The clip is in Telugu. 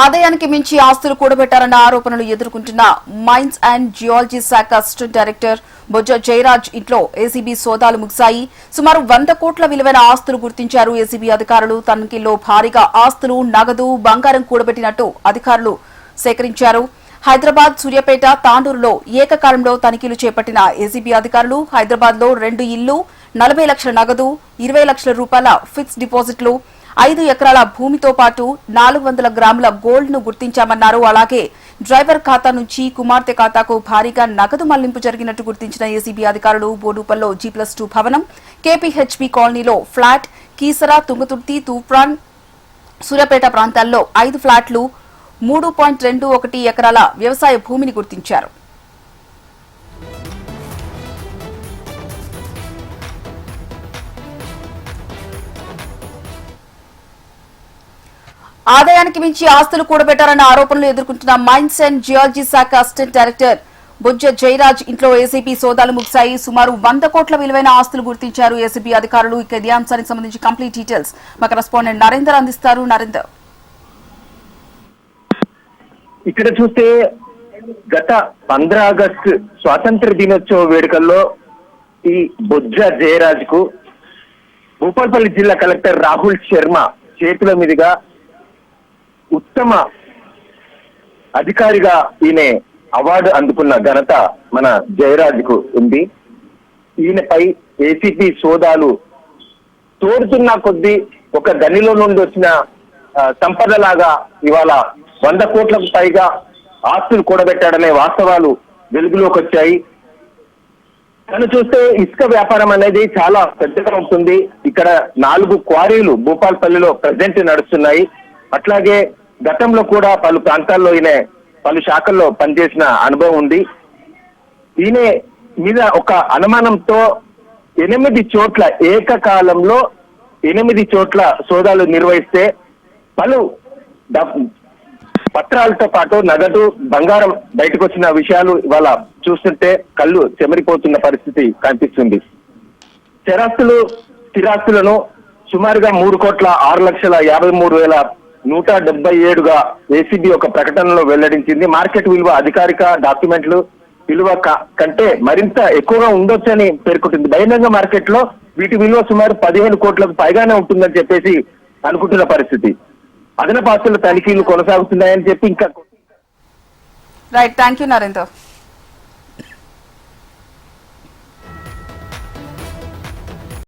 ఆదాయానికి మించి ఆస్తులు కూడబెట్టారన్న ఆరోపణలు ఎదుర్కొంటున్న మైన్స్ అండ్ జియాలజీ శాఖ అసిస్టెంట్ డైరెక్టర్ బొజ్జ జయరాజ్ ఇంట్లో ఏసీబీ సోదాలు ముగిశాయి. సుమారు 100 కోట్ల విలువైన ఆస్తులు గుర్తించారు ఏసీబీ అధికారులు. తనిఖీల్లో భారీగా ఆస్తులు, నగదు, బంగారం కూడబెట్టినట్టు అధికారులు సేకరించారు. హైదరాబాద్, సూర్యాపేట, తాండూరులో ఏకకాలంలో తనిఖీలు చేపట్టిన ఏసీబీ అధికారులు హైదరాబాద్ లో 2 ఇళ్లు, 40 లక్షల నగదు, 20 లక్షల రూపాయల ఫిక్స్డ్ డిపాజిట్లు, 5 ఎకరాల భూమితో పాటు 400 గ్రాముల గోల్డ్ ను గుర్తించామన్నారు. అలాగే డ్రైవర్ ఖాతా నుంచి కుమార్తె ఖాతాకు భారీగా నగదు మళ్లింపు జరిగినట్టు గుర్తించిన ఏసీబీ అధికారులు బోడుపల్లో G+2 భవనం, కేపీహెచ్బీ కాలనీలో ఫ్లాట్, కీసరా, తుంగతుర్తి, తూప్రాన్, సూర్యాపేట ప్రాంతాల్లో 5 ఫ్లాట్లు, 3.21 ఎకరాల వ్యవసాయ భూమిని గుర్తించారు. ఆదాయానికి మించి ఆస్తులు కూడబెట్టారన్న ఆరోపణలు ఎదుర్కొంటున్న మైన్స్ అండ్ జియాలజీ శాఖ అసిస్టెంట్ డైరెక్టర్ బొజ్జ జయరాజ్ ఇంట్లో ఏసీబీ సోదాలు ముగిశాయి. సుమారు 100 కోట్ల విలువైన ఆస్తులు గుర్తించారు ఏసీబీ అధికారులు. ఇక ఇదే అంశానికి సంబంధించి కంప్లీట్ డీటెయిల్స్ మా కరెస్పాండెంట్ నరేందర్ అందిస్తారు. నరేందర్, ఇక్కడ చూస్తే గత 15 ఆగస్టు స్వాతంత్ర దినోత్సవ వేడుకల్లో ఈ బొజ్జ జయరాజ్ కు భూపాల్పల్లి జిల్లా కలెక్టర్ రాహుల్ శర్మ చేతుల మీదుగా ఉత్తమ అధికారిగా ఈయన అవార్డు అందుకున్న ఘనత మన జయరాజ్ కు ఉంది. ఈయనపై ఏసీపీ సోదాలు తోడుతున్న కొద్దీ ఒక గనిలో నుండి వచ్చిన సంపదలాగా ఇవాళ 100 కోట్లకు పైగా ఆస్తులు కూడబెట్టాడనే వాస్తవాలు వెలుగులోకి వచ్చాయి. తను చూస్తే ఇసుక వ్యాపారం అనేది చాలా పెద్దగా ఉంటుంది. ఇక్కడ 4 క్వారీలు భూపాల్పల్లిలో ప్రజెంట్ నడుస్తున్నాయి. అట్లాగే గతంలో కూడా పలు ప్రాంతాల్లో ఈయన పలు శాఖల్లో పనిచేసిన అనుభవం ఉంది. ఈయన మీద ఒక అనుమానంతో 8 చోట్ల ఏకకాలంలో 8 చోట్ల సోదాలు నిర్వహిస్తే పలు పత్రాలతో పాటు నగదు, బంగారం బయటకు వచ్చిన విషయాలు ఇవాళ చూస్తుంటే కళ్ళు చెమరిపోతున్న పరిస్థితి కనిపిస్తుంది. స్థిరాస్తులు, స్థిరాస్తులను సుమారుగా 3,06,53,177గా ఏసీబీ ఒక ప్రకటనలో వెల్లడించింది. మార్కెట్ విలువ అధికారిక డాక్యుమెంట్లు విలువ కంటే మరింత ఎక్కువగా ఉండొచ్చని పేర్కొంటుంది. బహిరంగ మార్కెట్ లో వీటి విలువ సుమారు 15 కోట్లకు పైగానే ఉంటుందని చెప్పేసి అనుకుంటున్న పరిస్థితి. అదనపు ఆస్తుల తనిఖీలు కొనసాగుతున్నాయని చెప్పి ఇంకా రైట్. Thank you Narender.